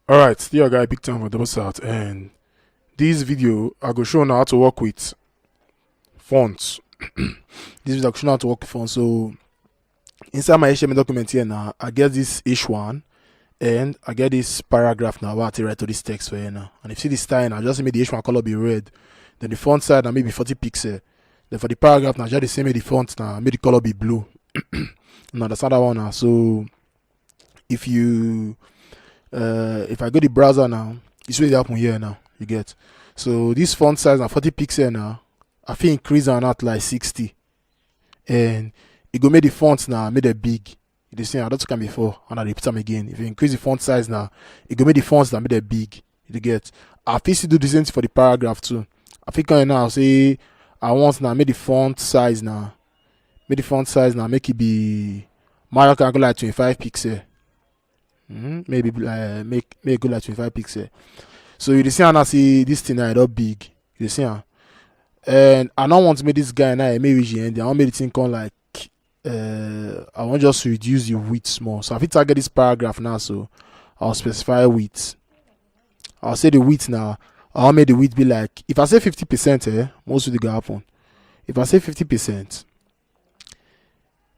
Alright, still your guy Big Time for Double South, and this video I go show now how to work with fonts. This video I go show now how to work with fonts. So inside my HTML document here now, I get this H1 and I get this paragraph now where I write to this text for here now. And if you see this style now, just make the H1 color be red. Then the font size now maybe 40 pixels. Then for the paragraph now, just the same make the font now, make the color be blue. Now that's another one now. So if you if I go to the browser now, it's really happen here now. You get, so this font size now 40 pixels now. I feel increase on at like 60, and it go make the font now make it big. You see, I don't come before, and I repeat them again. If you increase the font size now, it go make the fonts now make it big. You get, I feel to do the same thing for the paragraph too. I think now say I want now make the font size now, make it be Mario can go like 25 pixels. Maybe make it go like 25 pixels. So you see, and I see this thing now it up big. You see, and I don't want to make this guy now maybe and I want to make the thing come like I want just to reduce the width small. So if I target this paragraph now, so I'll specify width. I'll say the width now. I'll make the width be like, if I say 50%, most of the gonna happen. If I say 50%,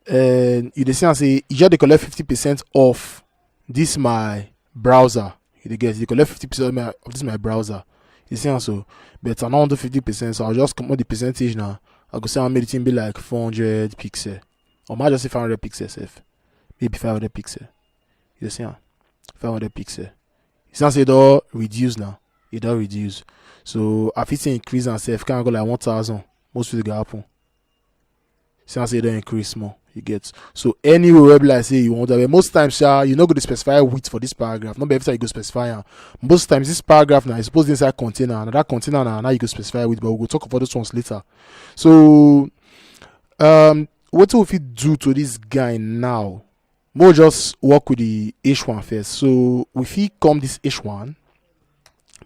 and you see, I say you just collect 50% off this my browser. You get, you collect 50% of this my browser. You see, so but I don't want to 50%, so I'll just come out the percentage now. I go say I'll make the thing be like 400 pixels, or might just say 500 pixels, maybe 500 pixels. You see, 500 pixels. You see, say it all reduce now. It all reduce. So if it's increase and say can go like 1000, most of the happen. See, say it don't increase more. You get, so any web like say you want to, most times you not going to specify width for this paragraph. Not every time you go specify. Most times this paragraph now is supposed inside container, and that container now you go specify width, but we'll talk about those ones later. So what will we do to this guy now? We'll just work with the H1 first. So if we come this H1,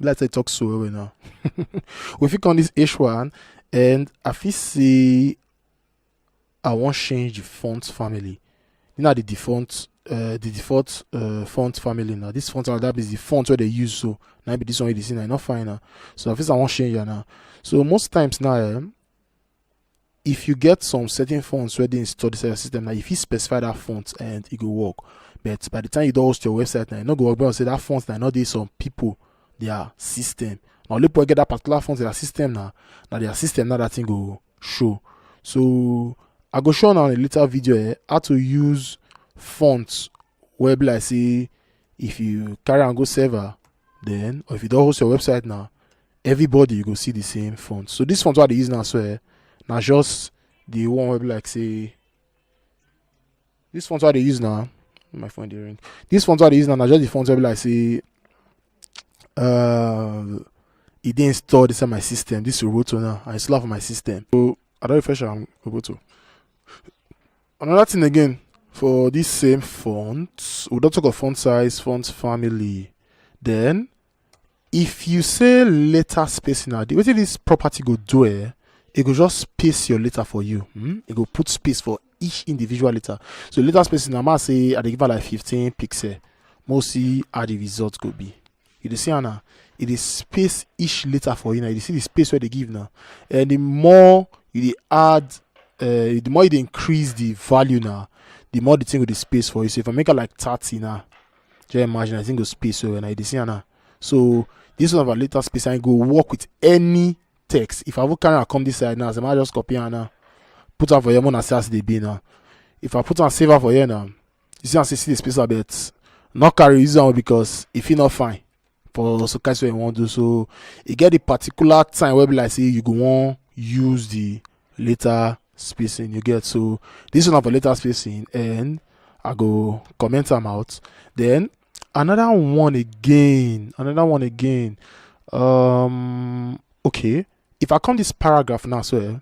let's say talk so well now. If we come this H1 and if we see I want to change the font family. You know the default font family now. This font that is the font where they use. So now be this one you see now not fine now. So if I want to change it now. So most times now, if you get some certain fonts where they install this system now, if you specify that font and it will work. But by the time you do host your website now, you not go work because say that font now not there some people their system. Now let people get that particular font in their system now. Now their system now that thing go show. So I go show now in a later video how to use fonts where like say if you carry and go server, then or if you don't host your website now, everybody you go see the same font. So this font what they use now, so now just the one where like say this font what they use now. My phone the ring. This font what they use now, just the font where like say it didn't install this on my system. This is Roboto now. I install for my system. So I don't refresh on Roboto. Another thing again for this same font, we don't talk of font size, font family. Then if you say letter spacing now, what this property go do it go just space your letter for you. It go put space for each individual letter. So letter spacing I must say I give her like 15 pixels. Mostly how the result could be. You see now, it is space each letter for you now. You see the space where they give now, and the more you add. The more you increase the value now, the more the thing with the space for you. So if I make it like 30 now, just imagine I think the space so when I see now. So this one of a later space I go work with any text. If I will carry come this side now, so I might just copy and now put out for you and say the B now. If I put on save for you now, you see I see the space a bit. Not carry this one because if you not fine for so kind of you want to do, so you get the particular time where like say you go want use the later spacing you get. So this one for later spacing and I go comment them out. Then another one again. Okay, if I come this paragraph now, so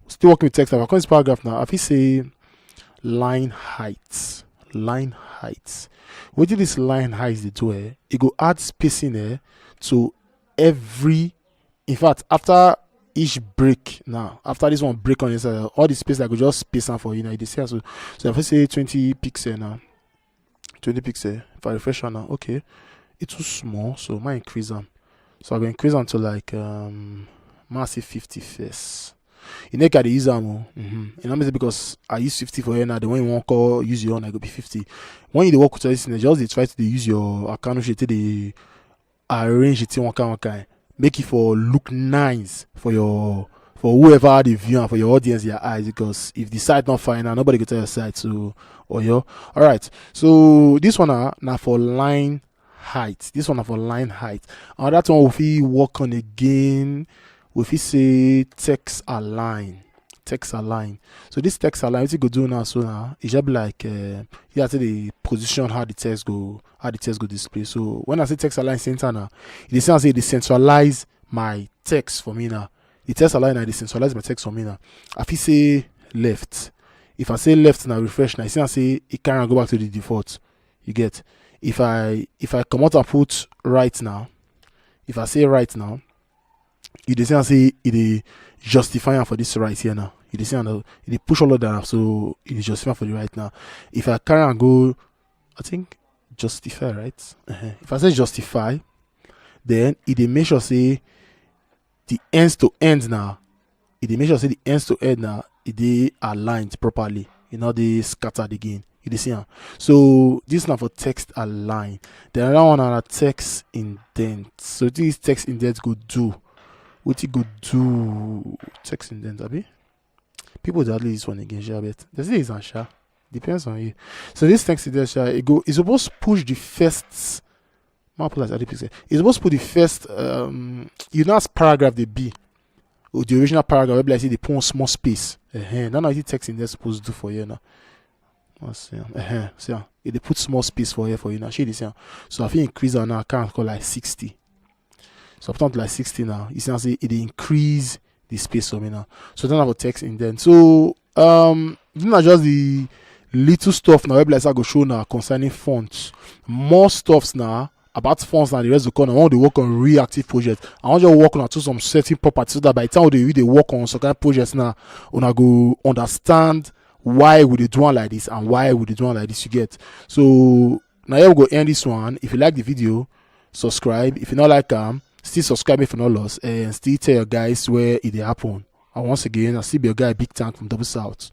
still working with text, if I come this paragraph now, if you say line height, what did this line height they do it go add spacing to every, in fact after each break now, after this one break on this side, all the space I could just space out for you now. You see, so if I say 20 pixel now, 20 pixel, if I refresh on now, okay, it's too small, so I might increase them. So I'm gonna increase them to like might say 50 first. You know, can use them. You know, because I use 50 for here now. The one you want call use your own, I go be 50. When you work with this, just they try to use your account sheet, they arrange it one kind, make it for look nice for your whoever the view and for your audience, their eyes. Because if the site not fine, now nobody can tell your site. So, or yo, all right. So this one now for line height. This one for line height. And that one if we work on again, if we say text align. So this text align, what you go do now? So now it just be like you have to the position how the text go display. So when I say text align center now, it is say decentralize my text for me now. The text align and decentralize my text for me now. If you say left, if I say left now refresh now, I say it can't go back to the default. You get if I come out and put right now, if I say right now, you say it justifying for this right here now. You see it push all of that, so it is justifying for the right now. If I carry and go, I think justify, right? If I say justify, then it make sure say the ends to end now. It make sure say the ends to end now it aligned properly. You know, they scattered again. You see, so this now for text align. Then another one are text indent. So this text indent go do. What you go do? Text indent, abi? People that leave this one again, sure, but this is an sure. Depends on you. So this text indent, sure, it's supposed to push the first. It's supposed to put the first you know as paragraph they be. Or the original paragraph, where I say they put small space. None of the text indent supposed to do for you now. So they put small space for you now. See this here. So if you increase on now, I can't call like 60. So up to like 60 now, you see say it increase the space for me now. So don't have a text indent. So these are just the little stuff now. Websites I go show now concerning fonts. More stuffs now about fonts now. The rest of the corner. I want to work on reactive projects. I want to work on some certain properties so that by the time they work on some kind of projects now, I go understand why would they do one like this and why would they do one like this. You get. So now here we go end this one. If you like the video, subscribe. If you not like still subscribe if you not lost, and still tell your guys where it happen. And once again, I still be your guy Big Tank from Double South.